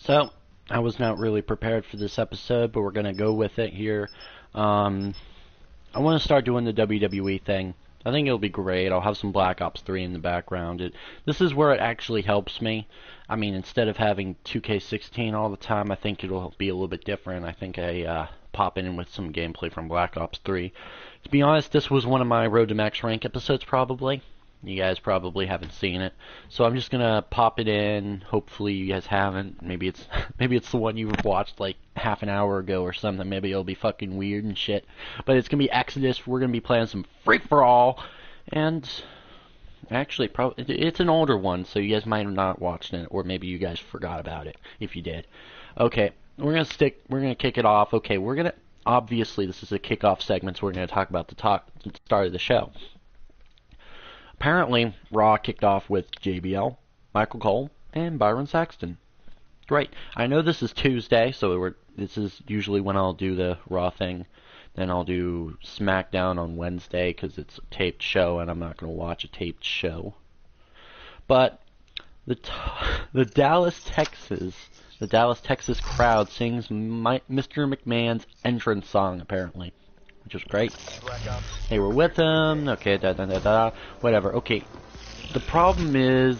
So, I was not really prepared for this episode, but we're going to go with it here. I want to start doing the WWE thing. I think it'll be great. I'll have some Black Ops 3 in the background. This is where it actually helps me. I mean, instead of having 2K16 all the time, I think it'll be a little bit different. I think I pop in with some gameplay from Black Ops 3. To be honest, this was one of my Road to Max Rank episodes, probably. You guys probably haven't seen it, so I'm just gonna pop it in. Hopefully you guys haven't. Maybe it's the one you watched like half an hour ago or something. Maybe it'll be fucking weird and shit. But it's gonna be Exodus. We're gonna be playing some Free for All, and actually, it's an older one, so you guys might have not watched it, or maybe you guys forgot about it if you did. Okay, we're gonna kick it off. Okay, obviously this is a kickoff segment, so we're gonna talk about the start of the show. Apparently, Raw kicked off with JBL, Michael Cole, and Byron Saxton. Great. I know this is Tuesday, so this is usually when I'll do the Raw thing. Then I'll do SmackDown on Wednesday because it's a taped show, and I'm not going to watch a taped show. But the Dallas, Texas crowd sings Mr. McMahon's entrance song, apparently. Which was great. They were with him. Okay, whatever. Okay, the problem is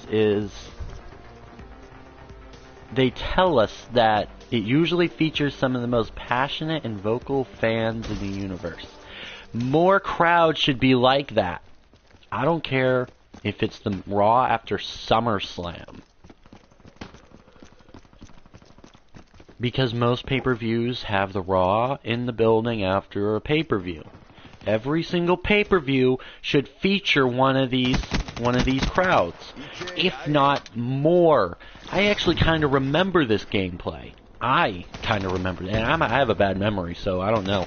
they tell us that it usually features some of the most passionate and vocal fans in the universe. More crowds should be like that. I don't care if it's the Raw after SummerSlam. Because most pay-per-views have the Raw in the building after a pay-per-view. Every single pay-per-view should feature one of these crowds, if not more. I actually kind of remember this gameplay. I kind of remember it, and I have a bad memory, so I don't know.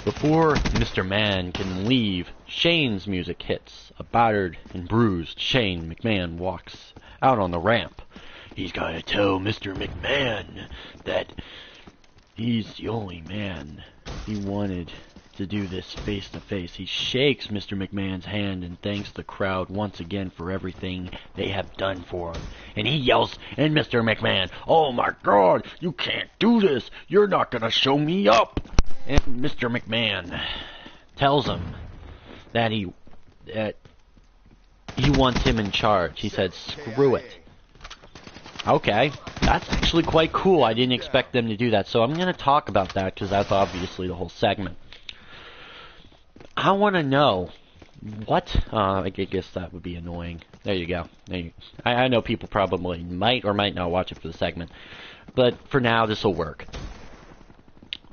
Before Mr. Man can leave, Shane's music hits. A battered and bruised Shane McMahon walks out on the ramp. He's got to tell Mr. McMahon that he's the only man he wanted to do this face to face. He shakes Mr. McMahon's hand and thanks the crowd once again for everything they have done for him. And he yells, and Mr. McMahon, "Oh my God, you can't do this. You're not going to show me up." And Mr. McMahon tells him that he wants him in charge. He said, "Screw it." Okay, that's actually quite cool. I didn't expect them to do that, so I'm going to talk about that because that's obviously the whole segment. I want to know what... I guess that would be annoying. There you go. I know people probably might or might not watch it for the segment, but for now this will work.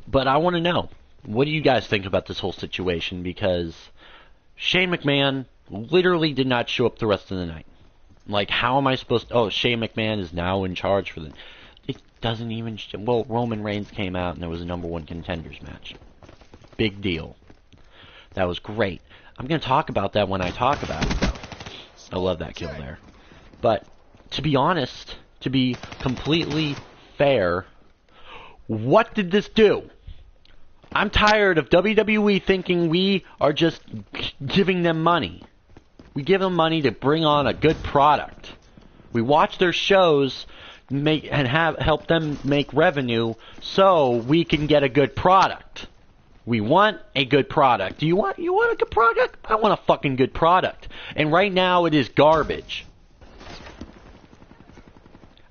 But I want to know, what do you guys think about this whole situation? Because Shane McMahon literally did not show up the rest of the night. Like, how am I supposed to... Oh, Shane McMahon is now in charge for the... It doesn't even... Well, Roman Reigns came out and there was a #1 contenders match. Big deal. That was great. I'm going to talk about that when I talk about it, though. I love that kill there. But, to be honest, to be completely fair, what did this do? I'm tired of WWE thinking we are just giving them money. We give them money to bring on a good product. We watch their shows help them make revenue so we can get a good product. We want a good product. You want a good product? I want a fucking good product. And right now it is garbage.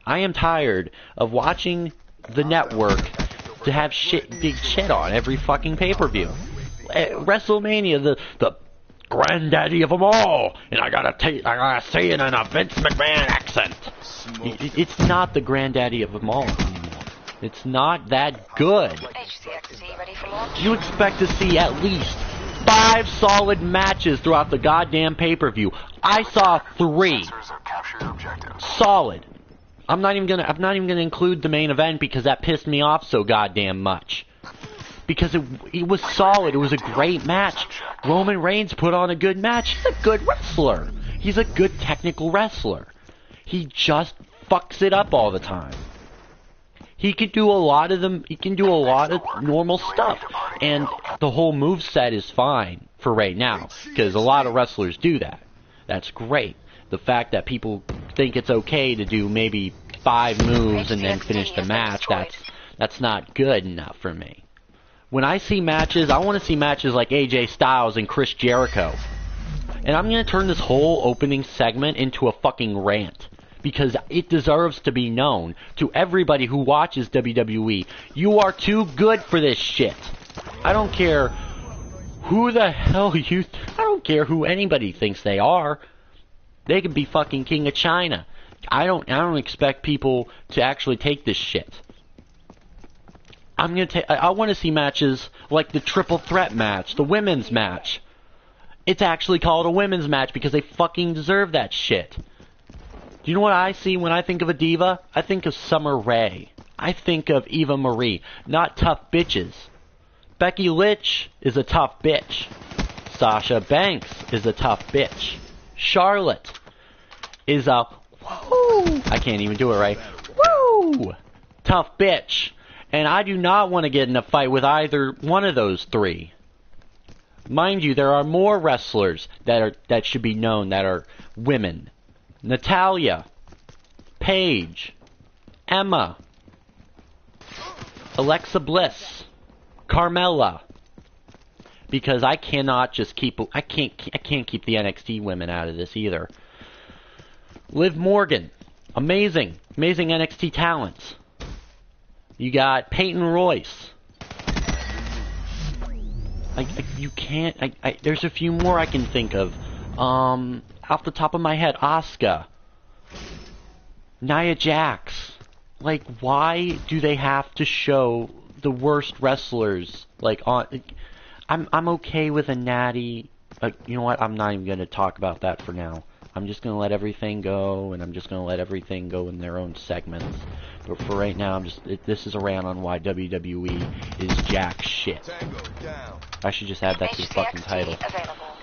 I am tired of watching the network to have big shit on every fucking pay-per-view. WrestleMania, the granddaddy of them all, and I gotta say it in a Vince McMahon accent. It's not the granddaddy of them all anymore. It's not that good. You expect to see at least 5 solid matches throughout the goddamn pay-per-view. I saw 3 solid. I'm not even gonna include the main event because that pissed me off so goddamn much. Because it was solid. It was a great match. Roman Reigns put on a good match. He's a good wrestler. He's a good technical wrestler. He just fucks it up all the time. He can do a lot of normal stuff. And the whole moveset is fine for right now. Because a lot of wrestlers do that. That's great. The fact that people think it's okay to do maybe 5 moves and then finish the match, that's not good enough for me. When I see matches, I want to see matches like AJ Styles and Chris Jericho. And I'm going to turn this whole opening segment into a fucking rant. Because it deserves to be known to everybody who watches WWE. You are too good for this shit. I don't care who the hell you... I don't care who anybody thinks they are. They could be fucking King of China. I don't expect people to actually take this shit. I want to see matches like the triple threat match, the women's match. It's actually called a women's match because they fucking deserve that shit. Do you know what I see when I think of a diva? I think of Summer Rae. I think of Eva Marie. Not tough bitches. Becky Lynch is a tough bitch. Sasha Banks is a tough bitch. Charlotte is a woo. I can't even do it right. Woo! Tough bitch. And I do not want to get in a fight with either one of those three. Mind you, there are more wrestlers that should be known that are women. Natalya, Paige, Emma, Alexa Bliss, Carmella. Because I cannot just keep I can't keep the NXT women out of this either. Liv Morgan, amazing NXT talents. You got Peyton Royce. You can't. There's a few more I can think of. Off the top of my head, Asuka, Nia Jax. Like, why do they have to show the worst wrestlers? Like, I'm okay with a Natty. You know what? I'm not even gonna talk about that for now. I'm just gonna let everything go, and I'm just gonna let everything go in their own segments. But for right now, this is a rant on why WWE is jack shit. I should just add that to the fucking title.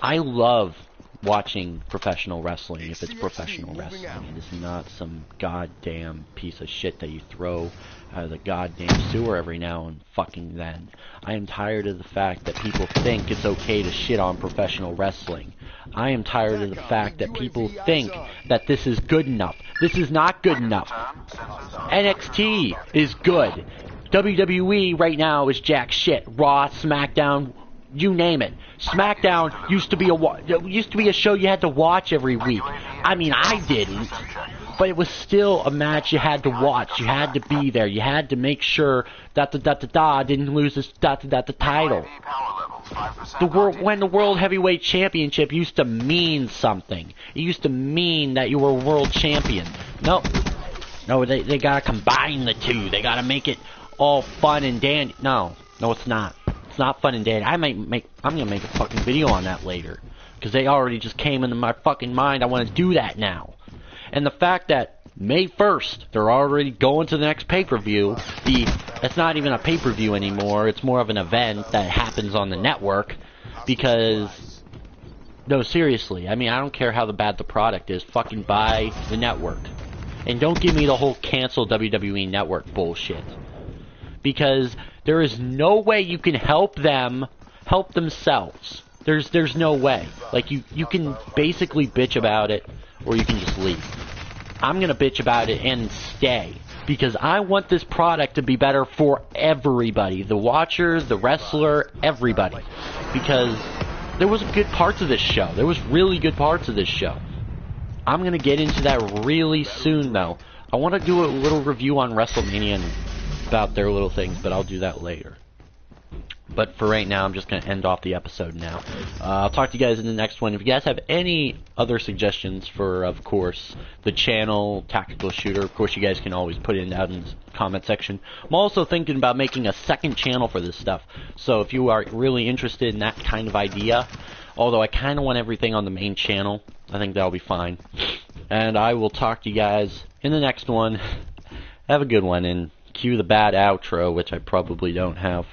I love watching professional wrestling if it's professional wrestling. It is not some goddamn piece of shit that you throw out of the goddamn sewer every now and fucking then. I am tired of the fact that people think it's okay to shit on professional wrestling. I am tired of the fact that people think that this is good enough. This is not good enough. NXT is good. WWE right now is jack shit. Raw, SmackDown, you name it. SmackDown used to be a show you had to watch every week. I mean, I didn't, but it was still a match you had to watch. You had to be there. You had to make sure that didn't lose this title. When the World Heavyweight Championship used to mean something. It used to mean that you were world champion. No, they gotta combine the two. They gotta make it all fun and dandy. No, it's not. It's not fun and dandy. I'm gonna make a fucking video on that later. Because they already just came into my fucking mind. I want to do that now. And the fact that May 1st, they're already going to the next pay-per-view. It's not even a pay-per-view anymore. It's more of an event that happens on the network. Because, no, seriously. I mean, I don't care how bad the product is. Fucking buy the network. And don't give me the whole cancel WWE network bullshit. Because there is no way you can help them help themselves. There's no way. Like, you can basically bitch about it, or you can just leave. I'm gonna bitch about it and stay. Because I want this product to be better for everybody. The watcher, the wrestler, everybody. Because there was good parts of this show. There was really good parts of this show. I'm gonna get into that really soon, though. I want to do a little review on WrestleMania and about their little things, but I'll do that later. But for right now, I'm just going to end off the episode now. I'll talk to you guys in the next one. If you guys have any other suggestions for, of course, the channel, Tactical Shooter, of course, you guys can always put it out in the comment section. I'm also thinking about making a second channel for this stuff. So if you are really interested in that kind of idea, although I kind of want everything on the main channel, I think that'll be fine. And I will talk to you guys in the next one. Have a good one, and cue the bad outro, which I probably don't have.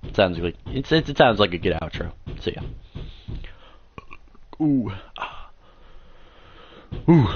It sounds like a good outro. See ya. Ooh. Ooh.